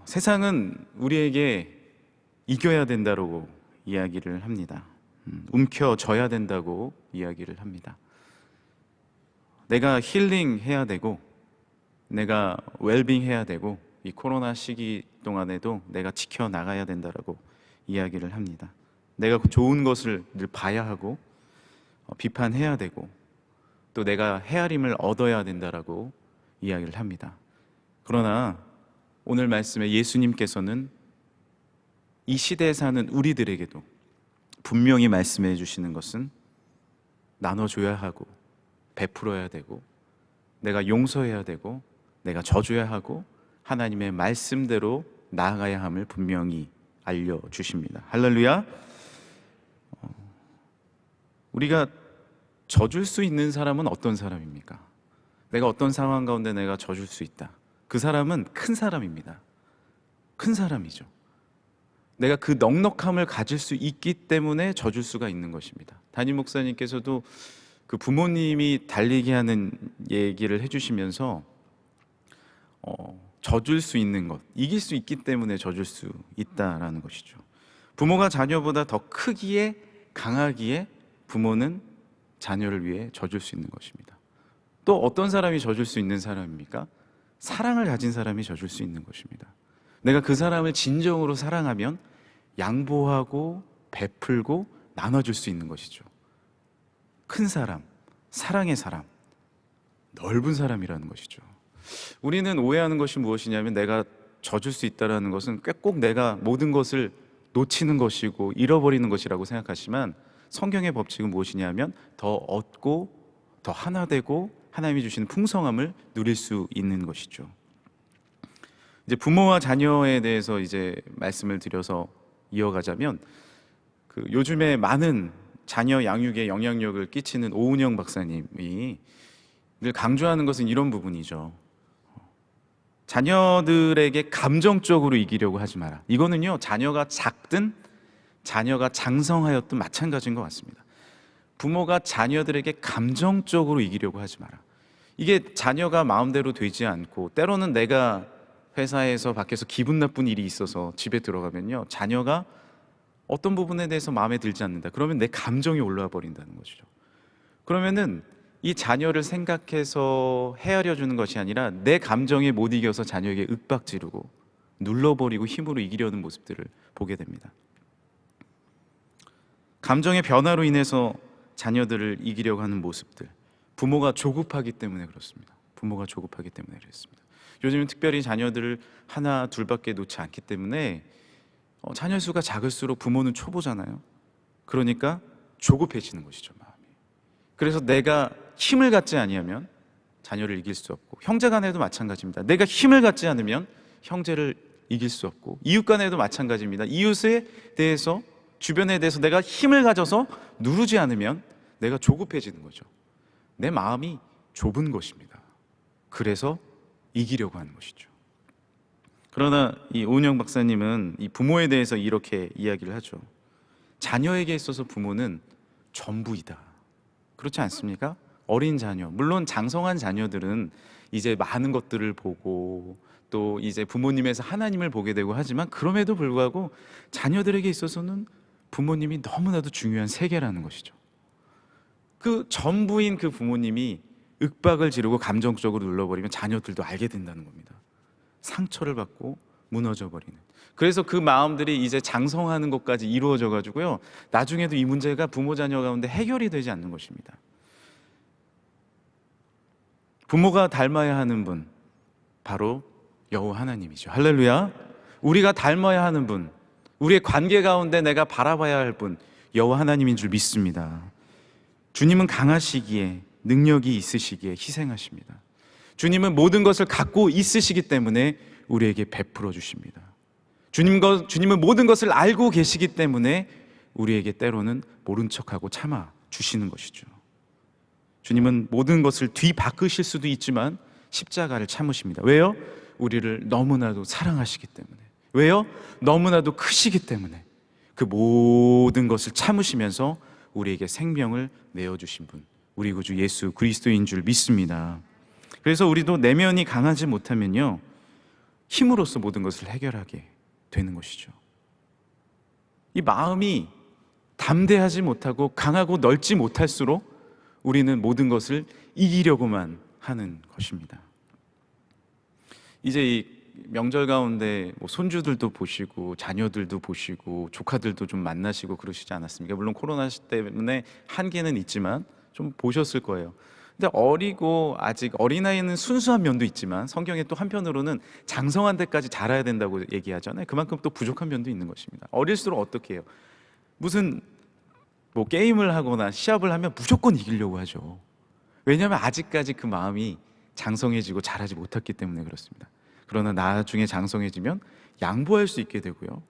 세상은 우리에게 이겨야 된다고 이야기를 합니다. 움켜져야 된다고 이야기를 합니다. 내가 힐링해야 되고, 내가 웰빙해야 되고, 이 코로나 시기 동안에도 내가 지켜나가야 된다고 이야기를 합니다. 내가 좋은 것을 늘 봐야 하고, 비판해야 되고, 또 내가 헤아림을 얻어야 된다고 이야기를 합니다. 그러나 오늘 말씀에 예수님께서는 이 시대에 사는 우리들에게도 분명히 말씀해 주시는 것은 나눠줘야 하고, 베풀어야 되고, 내가 용서해야 되고, 내가 져줘야 하고, 하나님의 말씀대로 나아가야 함을 분명히 알려주십니다. 할렐루야. 우리가 져줄 수 있는 사람은 어떤 사람입니까? 내가 어떤 상황 가운데 내가 져줄 수 있다, 그 사람은 큰 사람입니다. 큰 사람이죠. 내가 그 넉넉함을 가질 수 있기 때문에 져줄 수가 있는 것입니다. 담임 목사님께서도 그 부모님이 달리기 하는 얘기를 해주시면서 져줄 수 있는 것, 이길 수 있기 때문에 져줄 수 있다라는 것이죠. 부모가 자녀보다 더 크기에 강하기에 부모는 자녀를 위해 져줄 수 있는 것입니다. 또 어떤 사람이 져줄 수 있는 사람입니까? 사랑을 가진 사람이 져줄 수 있는 것입니다. 내가 그 사람을 진정으로 사랑하면 양보하고 베풀고 나눠줄 수 있는 것이죠. 큰 사람, 사랑의 사람, 넓은 사람이라는 것이죠. 우리는 오해하는 것이 무엇이냐면, 내가 져줄 수 있다는 것은 꼭 내가 모든 것을 놓치는 것이고 잃어버리는 것이라고 생각하지만, 성경의 법칙은 무엇이냐면 더 얻고 더 하나 되고 하나님이 주시는 풍성함을 누릴 수 있는 것이죠. 이제 부모와 자녀에 대해서 이제 말씀을 드려서 이어가자면, 요즘에 많은 자녀 양육에 영향력을 끼치는 오은영 박사님이 늘 강조하는 것은 이런 부분이죠. 자녀들에게 감정적으로 이기려고 하지 마라. 이거는요, 자녀가 작든 자녀가 장성하였든 마찬가지인 것 같습니다. 부모가 자녀들에게 감정적으로 이기려고 하지 마라. 이게 자녀가 마음대로 되지 않고, 때로는 내가 회사에서 밖에서 기분 나쁜 일이 있어서 집에 들어가면요, 자녀가 어떤 부분에 대해서 마음에 들지 않는다, 그러면 내 감정이 올라와 버린다는 것이죠. 그러면은 이 자녀를 생각해서 헤아려 주는 것이 아니라 내 감정에 못 이겨서 자녀에게 윽박지르고 눌러버리고 힘으로 이기려는 모습들을 보게 됩니다. 감정의 변화로 인해서 자녀들을 이기려고 하는 모습들, 부모가 조급하기 때문에 그렇습니다. 부모가 조급하기 때문에 그렇습니다. 요즘은 특별히 자녀들을 하나 둘밖에 놓지 않기 때문에 자녀 수가 작을수록 부모는 초보잖아요. 그러니까 조급해지는 것이죠, 마음이. 그래서 내가 힘을 갖지 아니하면 자녀를 이길 수 없고, 형제 간에도 마찬가지입니다. 내가 힘을 갖지 않으면 형제를 이길 수 없고, 이웃 간에도 마찬가지입니다. 이웃에 대해서, 주변에 대해서 내가 힘을 가져서 누르지 않으면 내가 조급해지는 거죠. 내 마음이 좁은 것입니다. 그래서 이기려고 하는 것이죠. 그러나 이 오은영 박사님은 이 부모에 대해서 이렇게 이야기를 하죠. 자녀에게 있어서 부모는 전부이다. 그렇지 않습니까? 어린 자녀, 물론 장성한 자녀들은 이제 많은 것들을 보고 또 이제 부모님에서 하나님을 보게 되고 하지만, 그럼에도 불구하고 자녀들에게 있어서는 부모님이 너무나도 중요한 세계라는 것이죠. 그 전부인 그 부모님이 윽박을 지르고 감정적으로 눌러버리면 자녀들도 알게 된다는 겁니다. 상처를 받고 무너져 버리는. 그래서 그 마음들이 이제 장성하는 것까지 이루어져 가지고요, 나중에도 이 문제가 부모 자녀 가운데 해결이 되지 않는 것입니다. 부모가 닮아야 하는 분, 바로 여호와 하나님이죠. 할렐루야. 우리가 닮아야 하는 분, 우리의 관계 가운데 내가 바라봐야 할 분, 여호와 하나님인 줄 믿습니다. 주님은 강하시기에, 능력이 있으시기에 희생하십니다. 주님은 모든 것을 갖고 있으시기 때문에 우리에게 베풀어 주십니다. 주님은 모든 것을 알고 계시기 때문에 우리에게 때로는 모른 척하고 참아 주시는 것이죠. 주님은 모든 것을 뒤바꾸실 수도 있지만 십자가를 참으십니다. 왜요? 우리를 너무나도 사랑하시기 때문에. 왜요? 너무나도 크시기 때문에. 그 모든 것을 참으시면서 우리에게 생명을 내어주신 분, 우리 구주 예수 그리스도인 줄 믿습니다. 그래서 우리도 내면이 강하지 못하면요, 힘으로써 모든 것을 해결하게 되는 것이죠. 이 마음이 담대하지 못하고 강하고 넓지 못할수록 우리는 모든 것을 이기려고만 하는 것입니다. 이제 이 명절 가운데 뭐 손주들도 보시고 자녀들도 보시고 조카들도 좀 만나시고 그러시지 않았습니까? 물론 코로나 때문에 한계는 있지만 좀 보셨을 거예요. 근데 어리고 아직 어린아이는 순수한 면도 있지만 성경에 또 한편으로는 장성한 데까지 자라야 된다고 얘기하잖아요. 그만큼 또 부족한 면도 있는 것입니다. 어릴수록 어떻게 해요? 무슨 뭐 게임을 하거나 시합을 하면 무조건 이기려고 하죠. 왜냐하면 아직까지 그 마음이 장성해지고 자라지 못했기 때문에 그렇습니다. 그러나 나중에 장성해지면 양보할 수 있게 되고요,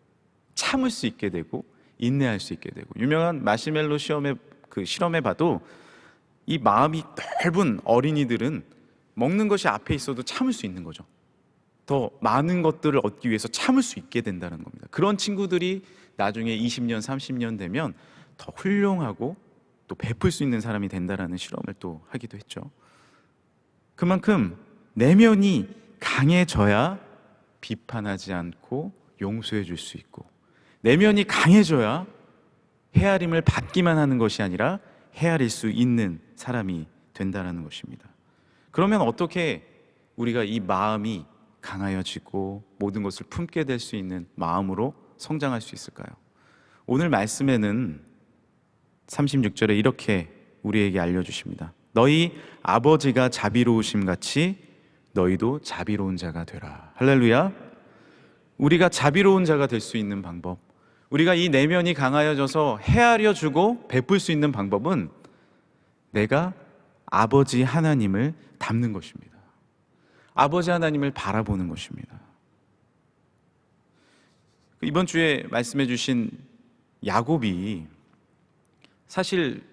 참을 수 있게 되고 인내할 수 있게 되고, 유명한 마시멜로 실험해 봐도 이 마음이 넓은 어린이들은 먹는 것이 앞에 있어도 참을 수 있는 거죠. 더 많은 것들을 얻기 위해서 참을 수 있게 된다는 겁니다. 그런 친구들이 나중에 20년, 30년 되면 더 훌륭하고 또 베풀 수 있는 사람이 된다라는 실험을 또 하기도 했죠. 그만큼 내면이 강해져야 비판하지 않고 용서해 줄 수 있고, 내면이 강해져야 헤아림을 받기만 하는 것이 아니라 헤아릴 수 있는 사람이 된다는 것입니다. 그러면 어떻게 우리가 이 마음이 강하여지고 모든 것을 품게 될 수 있는 마음으로 성장할 수 있을까요? 오늘 말씀에는 36절에 이렇게 우리에게 알려주십니다. 너희 아버지가 자비로우심 같이 너희도 자비로운 자가 되라. 할렐루야. 우리가 자비로운 자가 될 수 있는 방법, 우리가 이 내면이 강하여져서 헤아려 주고 베풀 수 있는 방법은 내가 아버지 하나님을 닮는 것입니다. 아버지 하나님을 바라보는 것입니다. 이번 주에 말씀해 주신 야곱이 사실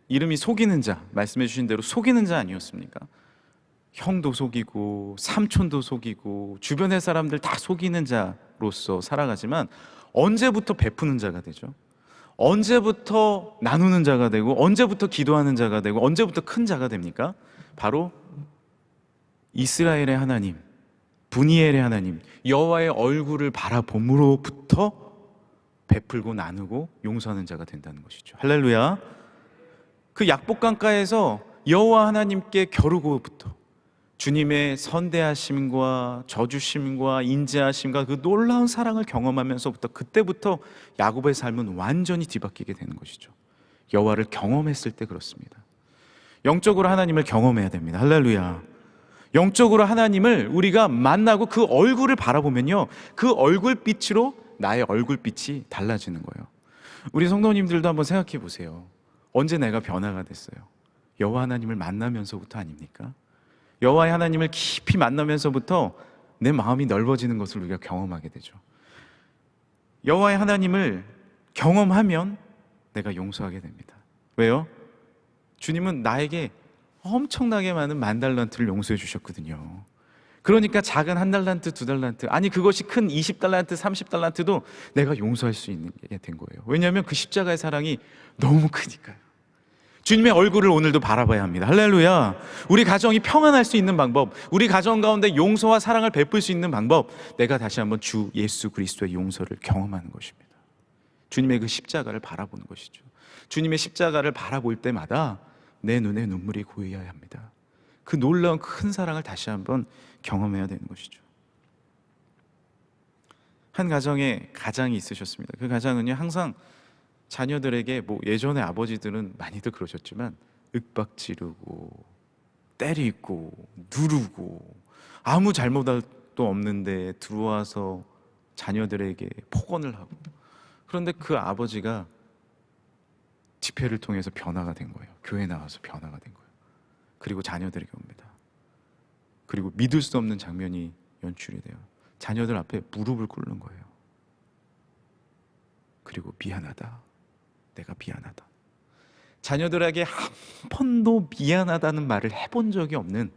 이름이 속이는 자, 말씀해 주신 대로 속이는 자 아니었습니까? 형도 속이고 삼촌도 속이고 주변의 사람들 다 속이는 자로서 살아가지만 언제부터 베푸는 자가 되죠? 언제부터 나누는 자가 되고 언제부터 기도하는 자가 되고 언제부터 큰 자가 됩니까? 바로 이스라엘의 하나님, 분이엘의 하나님, 여호와의 얼굴을 바라봄으로부터 베풀고 나누고 용서하는 자가 된다는 것이죠. 할렐루야. 그 약복강가에서 여호와 하나님께 겨루고부터 주님의 선대하심과 저주심과 인자하심과 그 놀라운 사랑을 경험하면서부터, 그때부터 야곱의 삶은 완전히 뒤바뀌게 되는 것이죠. 여호와를 경험했을 때 그렇습니다. 영적으로 하나님을 경험해야 됩니다. 할렐루야. 영적으로 하나님을 우리가 만나고 그 얼굴을 바라보면요, 그 얼굴빛으로 나의 얼굴빛이 달라지는 거예요. 우리 성도님들도 한번 생각해 보세요. 언제 내가 변화가 됐어요? 여호와 하나님을 만나면서부터 아닙니까? 여호와의 하나님을 깊이 만나면서부터 내 마음이 넓어지는 것을 우리가 경험하게 되죠. 여호와의 하나님을 경험하면 내가 용서하게 됩니다. 왜요? 주님은 나에게 엄청나게 많은 10,000달란트를 용서해 주셨거든요. 그러니까 작은 1달란트, 2달란트, 아니 그것이 큰 20달란트, 30달란트도 내가 용서할 수 있는 게 된 거예요. 왜냐하면 그 십자가의 사랑이 너무 크니까요. 주님의 얼굴을 오늘도 바라봐야 합니다. 할렐루야. 우리 가정이 평안할 수 있는 방법, 우리 가정 가운데 용서와 사랑을 베풀 수 있는 방법, 내가 다시 한번 주 예수 그리스도의 용서를 경험하는 것입니다. 주님의 그 십자가를 바라보는 것이죠. 주님의 십자가를 바라볼 때마다 내 눈에 눈물이 고여야 합니다. 그 놀라운 큰 사랑을 다시 한번 경험해야 되는 것이죠. 한 가정에 가장이 있으셨습니다. 그 가장은요, 항상 자녀들에게, 뭐 예전에 아버지들은 많이들 그러셨지만 윽박지르고 때리고 누르고 아무 잘못도 없는데 들어와서 자녀들에게 폭언을 하고, 그런데 그 아버지가 집회를 통해서 변화가 된 거예요. 교회 나와서 변화가 된 거예요. 그리고 자녀들에게 옵니다. 그리고 믿을 수 없는 장면이 연출이 돼요. 자녀들 앞에 무릎을 꿇는 거예요. 그리고 미안하다, 내가 미안하다. 자녀들에게 한 번도 미안하다는 말을 해본 적이 없는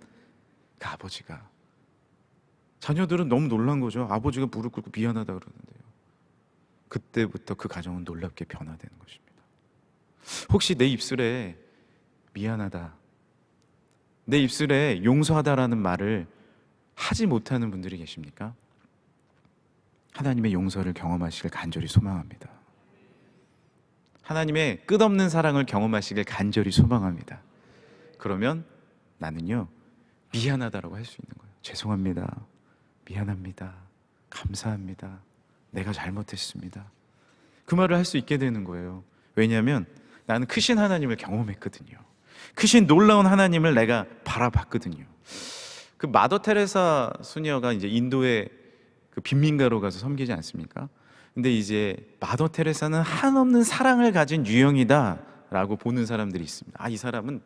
그 아버지가, 자녀들은 너무 놀란 거죠. 아버지가 무릎 꿇고 미안하다 그러는데요. 그때부터 그 가정은 놀랍게 변화되는 것입니다. 혹시 내 입술에 미안하다, 내 입술에 용서하다라는 말을 하지 못하는 분들이 계십니까? 하나님의 용서를 경험하시길 간절히 소망합니다. 하나님의 끝없는 사랑을 경험하시길 간절히 소망합니다. 그러면 나는요, 미안하다라고 할 수 있는 거예요. 죄송합니다. 미안합니다. 감사합니다. 내가 잘못했습니다. 그 말을 할 수 있게 되는 거예요. 왜냐하면 나는 크신 하나님을 경험했거든요. 크신 놀라운 하나님을 내가 바라봤거든요. 그 마더 테레사 수녀가 이제 인도의 그 빈민가로 가서 섬기지 않습니까? 근데 이제 마더 테레사는 한없는 사랑을 가진 유형이다라고 보는 사람들이 있습니다. 아, 이 사람은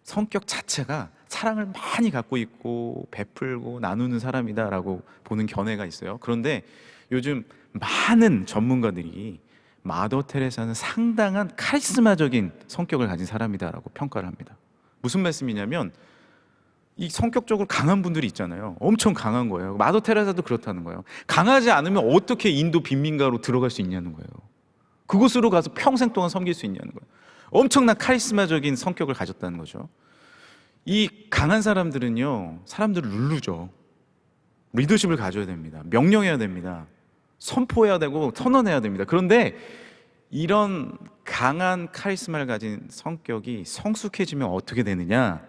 성격 자체가 사랑을 많이 갖고 있고 베풀고 나누는 사람이다라고 보는 견해가 있어요. 그런데 요즘 많은 전문가들이 마더 테레사는 상당한 카리스마적인 성격을 가진 사람이다라고 평가를 합니다. 무슨 말씀이냐면 이 성격적으로 강한 분들이 있잖아요. 엄청 강한 거예요. 마더 테레사도 그렇다는 거예요. 강하지 않으면 어떻게 인도 빈민가로 들어갈 수 있냐는 거예요. 그곳으로 가서 평생 동안 섬길 수 있냐는 거예요. 엄청난 카리스마적인 성격을 가졌다는 거죠. 이 강한 사람들은요, 사람들을 누르죠. 리더십을 가져야 됩니다. 명령해야 됩니다. 선포해야 되고 선언해야 됩니다. 그런데 이런 강한 카리스마를 가진 성격이 성숙해지면 어떻게 되느냐?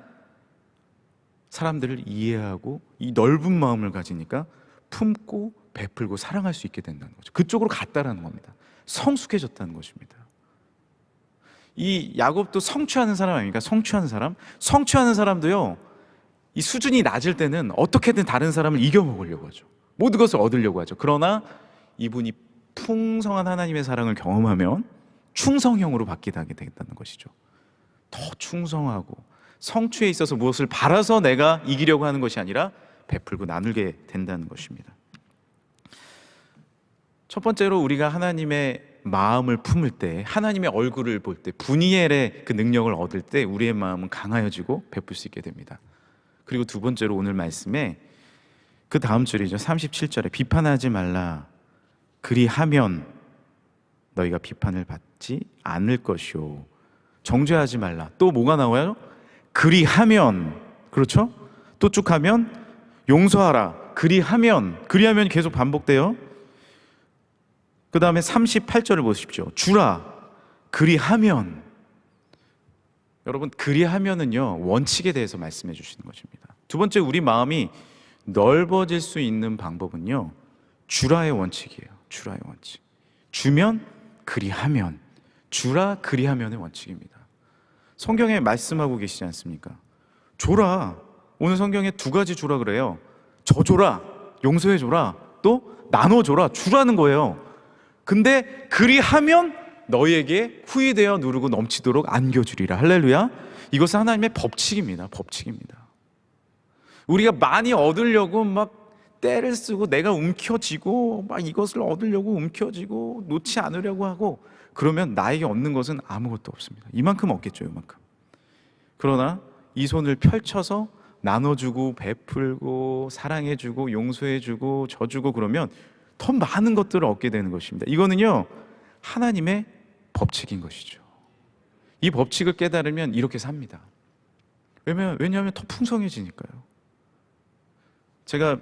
사람들을 이해하고 이 넓은 마음을 가지니까 품고 베풀고 사랑할 수 있게 된다는 거죠. 그쪽으로 갔다라는 겁니다. 성숙해졌다는 것입니다. 이 야곱도 성취하는 사람 아닙니까? 성취하는 사람? 성취하는 사람도요, 이 수준이 낮을 때는 어떻게든 다른 사람을 이겨먹으려고 하죠. 모든 것을 얻으려고 하죠. 그러나 이분이 풍성한 하나님의 사랑을 경험하면 충성형으로 바뀌게 되겠다는 것이죠. 더 충성하고 성취에 있어서 무엇을 바라서 내가 이기려고 하는 것이 아니라 베풀고 나누게 된다는 것입니다. 첫 번째로 우리가 하나님의 마음을 품을 때, 하나님의 얼굴을 볼 때, 분이엘의 그 능력을 얻을 때 우리의 마음은 강하여지고 베풀 수 있게 됩니다. 그리고 두 번째로 오늘 말씀에 그 다음 줄이죠. 37절에 비판하지 말라. 그리하면 너희가 비판을 받지 않을 것이요. 정죄하지 말라. 또 뭐가 나와요? 그리하면, 그렇죠? 또 쭉 하면 용서하라. 그리하면 계속 반복돼요. 그 다음에 38절을 보십시오. 주라. 그리하면. 여러분, 그리하면은요, 원칙에 대해서 말씀해 주시는 것입니다. 두 번째, 우리 마음이 넓어질 수 있는 방법은요, 주라의 원칙이에요. 주라의 원칙. 주면 그리하면. 주라 그리하면의 원칙입니다. 성경에 말씀하고 계시지 않습니까? 줘라. 오늘 성경에 두 가지 주라 그래요. 저 줘라, 용서해 줘라, 또 나눠 줘라. 주라는 거예요. 근데 그리하면 너희에게 후히되어 누르고 넘치도록 안겨주리라. 할렐루야. 이것은 하나님의 법칙입니다. 법칙입니다. 우리가 많이 얻으려고 막 때를 쓰고 내가 움켜쥐고 막 이것을 얻으려고 움켜쥐고 놓지 않으려고 하고 그러면 나에게 얻는 것은 아무것도 없습니다. 이만큼 얻겠죠. 이만큼. 그러나 이 손을 펼쳐서 나눠주고 베풀고 사랑해주고 용서해주고 져주고 그러면 더 많은 것들을 얻게 되는 것입니다. 이거는요, 하나님의 법칙인 것이죠. 이 법칙을 깨달으면 이렇게 삽니다. 왜냐하면 더 풍성해지니까요. 제가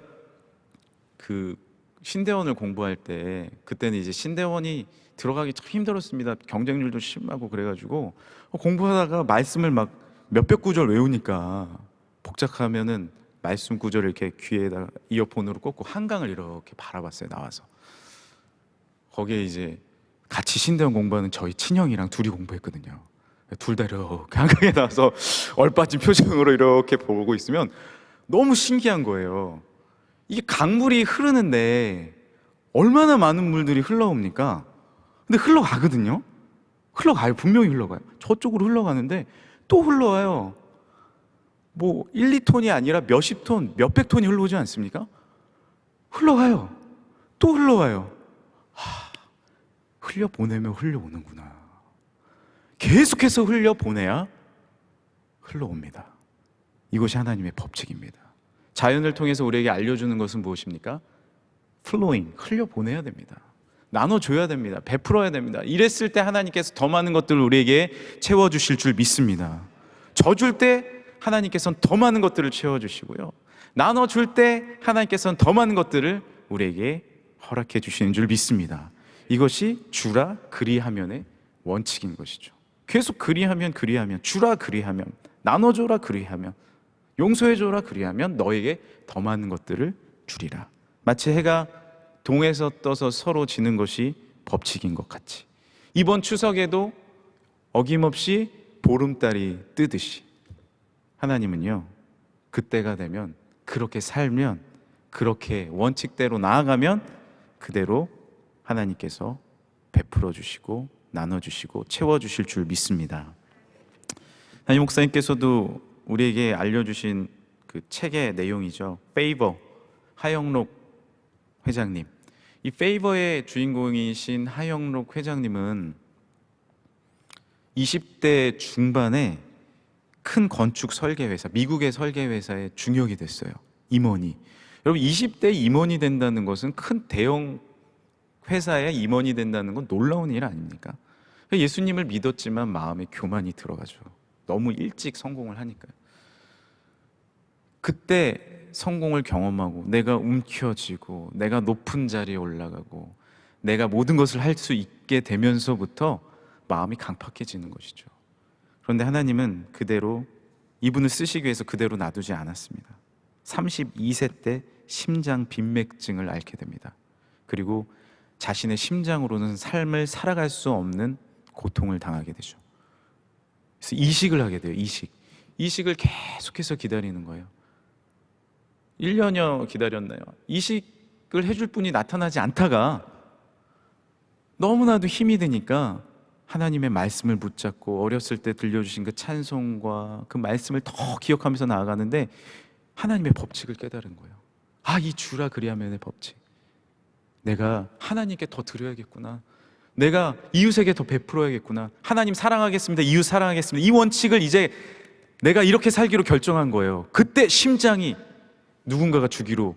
그 신대원을 공부할 때 그때는 이제 신대원이 들어가기 참 힘들었습니다. 경쟁률도 심하고 그래가지고 공부하다가 말씀을 막 몇백 구절 외우니까 복잡하면은 말씀 구절을 이렇게 귀에다가 이어폰으로 꽂고 한강을 이렇게 바라봤어요. 나와서 거기에 이제 같이 신대원 공부하는 저희 친형이랑 둘이 공부했거든요. 둘 다 이렇게 한강에 나와서 얼빠진 표정으로 이렇게 보고 있으면 너무 신기한 거예요. 이게 강물이 흐르는데 얼마나 많은 물들이 흘러옵니까? 근데 흘러가거든요. 흘러가요. 분명히 흘러가요. 저쪽으로 흘러가는데 또 흘러와요. 뭐 1, 2톤이 아니라 몇십 톤, 몇백 톤이 흘러오지 않습니까? 흘러가요. 또 흘러와요. 흘려보내면 흘려오는구나. 계속해서 흘려보내야 흘러옵니다. 이것이 하나님의 법칙입니다. 자연을 통해서 우리에게 알려주는 것은 무엇입니까? flowing, 흘려보내야 됩니다. 나눠줘야 됩니다. 베풀어야 됩니다. 이랬을 때 하나님께서 더 많은 것들을 우리에게 채워주실 줄 믿습니다. 져줄 때 하나님께서는 더 많은 것들을 채워주시고요, 나눠줄 때 하나님께서는 더 많은 것들을 우리에게 허락해 주시는 줄 믿습니다. 이것이 주라 그리하면의 원칙인 것이죠. 계속 그리하면, 주라 그리하면, 나눠줘라 그리하면, 용서해줘라 그리하면 너에게 더 많은 것들을 주리라. 마치 해가 동에서 떠서 서로 지는 것이 법칙인 것 같이, 이번 추석에도 어김없이 보름달이 뜨듯이 하나님은요, 그때가 되면, 그렇게 살면, 그렇게 원칙대로 나아가면 그대로 하나님께서 베풀어 주시고 나눠 주시고 채워 주실 줄 믿습니다. 담임 목사님께서도 우리에게 알려주신 그 책의 내용이죠. 페이버, 하영록 회장님. 이 페이버의 주인공이신 하영록 회장님은 20대 중반에 큰 건축 설계회사, 미국의 설계회사의 중역이 됐어요. 임원이. 여러분, 20대 임원이 된다는 것은, 큰 대형 회사의 임원이 된다는 건 놀라운 일 아닙니까? 예수님을 믿었지만 마음에 교만이 들어가죠. 너무 일찍 성공을 하니까요. 그때 성공을 경험하고 내가 움켜쥐고 내가 높은 자리에 올라가고 내가 모든 것을 할 수 있게 되면서부터 마음이 강팍해지는 것이죠. 그런데 하나님은 그대로 이분을 쓰시기 위해서 그대로 놔두지 않았습니다. 32세 때 심장 빈맥증을 앓게 됩니다. 그리고 자신의 심장으로는 삶을 살아갈 수 없는 고통을 당하게 되죠. 그래서 이식을 하게 돼요. 이식을 계속해서 기다리는 거예요. 1년여 기다렸나요? 이식을 해줄 분이 나타나지 않다가 너무나도 힘이 드니까 하나님의 말씀을 붙잡고 어렸을 때 들려주신 그 찬송과 그 말씀을 더 기억하면서 나아가는데 하나님의 법칙을 깨달은 거예요. 아, 이 주라 그리하면의 법칙, 내가 하나님께 더 드려야겠구나, 내가 이웃에게 더 베풀어야겠구나, 하나님 사랑하겠습니다, 이웃 사랑하겠습니다, 이 원칙을 이제 내가 이렇게 살기로 결정한 거예요. 그때 심장이 누군가가 주기로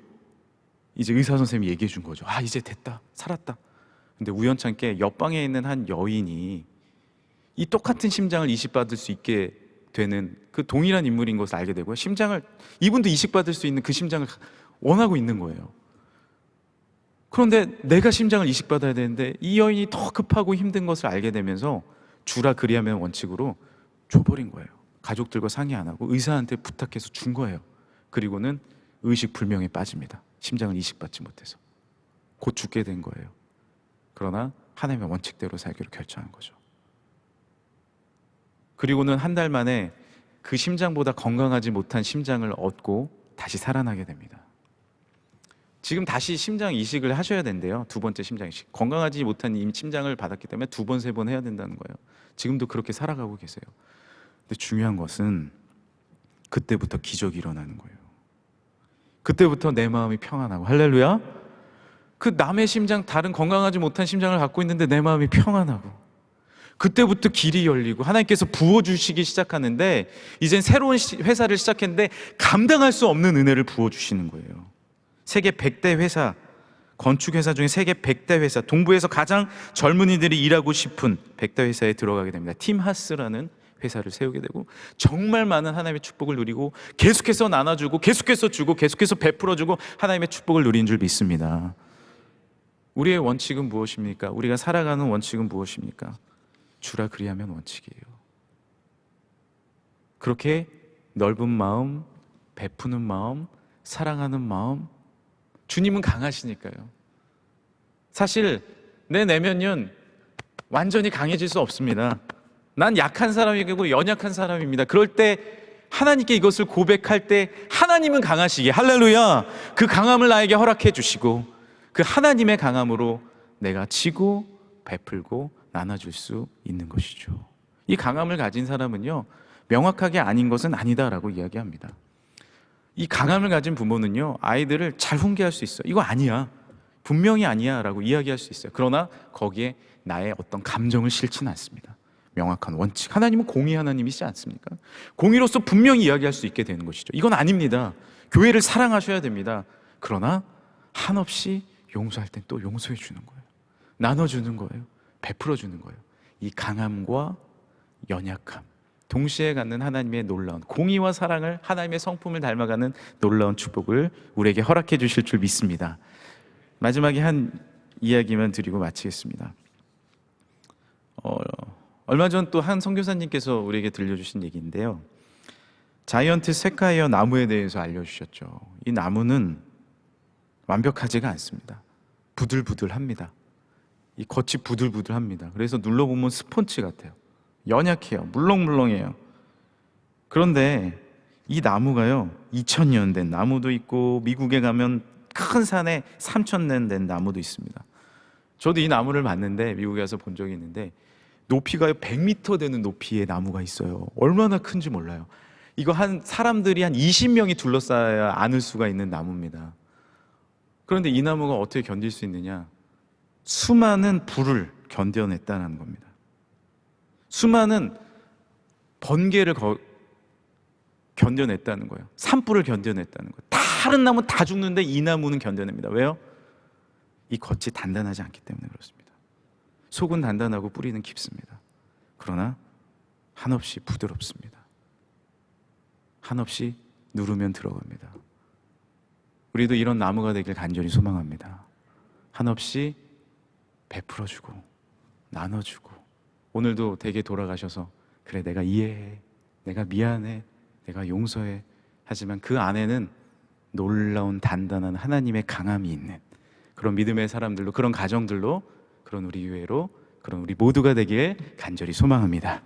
이제 의사 선생님이 얘기해 준 거죠. 아, 이제 됐다, 살았다. 근데 우연찮게 옆방에 있는 한 여인이 이 똑같은 심장을 이식받을 수 있게 되는 그 동일한 인물인 것을 알게 되고요. 심장을, 이분도 이식받을 수 있는 그 심장을 원하고 있는 거예요. 그런데 내가 심장을 이식받아야 되는데 이 여인이 더 급하고 힘든 것을 알게 되면서 주라 그리하면 원칙으로 줘버린 거예요. 가족들과 상의 안 하고 의사한테 부탁해서 준 거예요. 그리고는 의식불명에 빠집니다. 심장을 이식받지 못해서 곧 죽게 된 거예요. 그러나 하나님의 원칙대로 살기로 결정한 거죠. 그리고는 한 달 만에 그 심장보다 건강하지 못한 심장을 얻고 다시 살아나게 됩니다. 지금 다시 심장 이식을 하셔야 된대요. 두 번째 심장 이식. 건강하지 못한 이 심장을 받았기 때문에 두 번, 세 번 해야 된다는 거예요. 지금도 그렇게 살아가고 계세요. 근데 중요한 것은 그때부터 기적이 일어나는 거예요. 그때부터 내 마음이 평안하고, 할렐루야. 그 남의 심장, 다른 건강하지 못한 심장을 갖고 있는데 내 마음이 평안하고, 그때부터 길이 열리고 하나님께서 부어주시기 시작하는데, 이젠 새로운 회사를 시작했는데 감당할 수 없는 은혜를 부어주시는 거예요. 세계 100대 회사, 건축회사 중에 세계 100대 회사, 동부에서 가장 젊은이들이 일하고 싶은 100대 회사에 들어가게 됩니다. 팀하스라는 회사를 세우게 되고 정말 많은 하나님의 축복을 누리고 계속해서 나눠주고 계속해서 주고 계속해서 베풀어주고 하나님의 축복을 누린 줄 믿습니다. 우리의 원칙은 무엇입니까? 우리가 살아가는 원칙은 무엇입니까? 주라 그리하면 원칙이에요. 그렇게 넓은 마음, 베푸는 마음, 사랑하는 마음, 주님은 강하시니까요. 사실 내 내면은 완전히 강해질 수 없습니다. 난 약한 사람이고 연약한 사람입니다. 그럴 때 하나님께 이것을 고백할 때 하나님은 강하시기에, 할렐루야, 그 강함을 나에게 허락해 주시고 그 하나님의 강함으로 내가 치고 베풀고 나눠줄 수 있는 것이죠. 이 강함을 가진 사람은요, 명확하게 아닌 것은 아니다라고 이야기합니다. 이 강함을 가진 부모는요, 아이들을 잘 훈계할 수 있어요. 이거 아니야, 분명히 아니야 라고 이야기할 수 있어요. 그러나 거기에 나의 어떤 감정을 싫지는 않습니다. 명확한 원칙, 하나님은 공의 하나님이시지 않습니까? 공의로서 분명히 이야기할 수 있게 되는 것이죠. 이건 아닙니다, 교회를 사랑하셔야 됩니다. 그러나 한없이 용서할 땐 또 용서해 주는 거예요. 나눠주는 거예요. 베풀어 주는 거예요. 이 강함과 연약함 동시에 갖는 하나님의 놀라운 공의와 사랑을, 하나님의 성품을 닮아가는 놀라운 축복을 우리에게 허락해 주실 줄 믿습니다. 마지막에 한 이야기만 드리고 마치겠습니다. 얼마 전 또 한 선교사님께서 우리에게 들려주신 얘기인데요. 자이언트 세카이어 나무에 대해서 알려주셨죠. 이 나무는 완벽하지가 않습니다. 부들부들합니다. 이 겉이 부들부들합니다. 그래서 눌러보면 스폰지 같아요. 연약해요. 물렁물렁해요. 그런데 이 나무가요, 2000년 된 나무도 있고 미국에 가면 큰 산에 3000년 된 나무도 있습니다. 저도 이 나무를 봤는데, 미국에 가서 본 적이 있는데 높이가 100m 되는 높이의 나무가 있어요. 얼마나 큰지 몰라요. 이거 한 사람들이 한 20명이 둘러싸야 안을 수가 있는 나무입니다. 그런데 이 나무가 어떻게 견딜 수 있느냐? 수많은 불을 견뎌냈다는 겁니다. 수많은 번개를 견뎌냈다는 거예요. 산불을 견뎌냈다는 거예요. 다른 나무 다 죽는데 이 나무는 견뎌냅니다. 왜요? 이 겉이 단단하지 않기 때문에 그렇습니다. 속은 단단하고 뿌리는 깊습니다. 그러나 한없이 부드럽습니다. 한없이 누르면 들어갑니다. 우리도 이런 나무가 되길 간절히 소망합니다. 한없이 베풀어주고 나눠주고, 오늘도 댁에 돌아가셔서 그래, 내가 이해해, 내가 미안해, 내가 용서해, 하지만 그 안에는 놀라운 단단한 하나님의 강함이 있는 그런 믿음의 사람들로, 그런 가정들로, 그런 우리 교회로, 그런 우리 모두가 되기를 간절히 소망합니다.